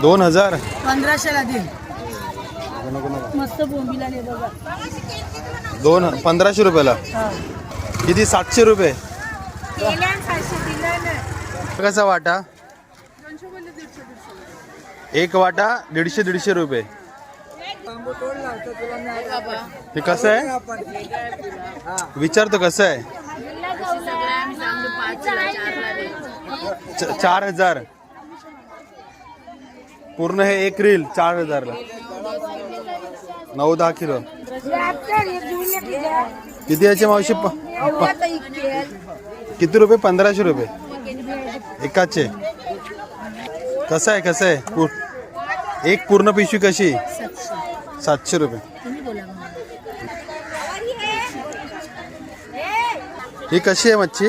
2000 1500ला देईल. मस्त बोंबीला नाही बघा. 1500 रुपयाला. किती 700 रुपये. कसा वाटा? एक वाटा 150 रुपये. हे कसं आहे विचारतो कसं आहे? 4000 पूर्ण हे एक रील 4000ला. 9-10 किलो. किती याचे मावशी? किती रुपये? 1500 रुपये एकाचे. कसं आहे एक पूर्ण पिशवी कशी? 700 रुपये. ही कशी आहे मच्छी?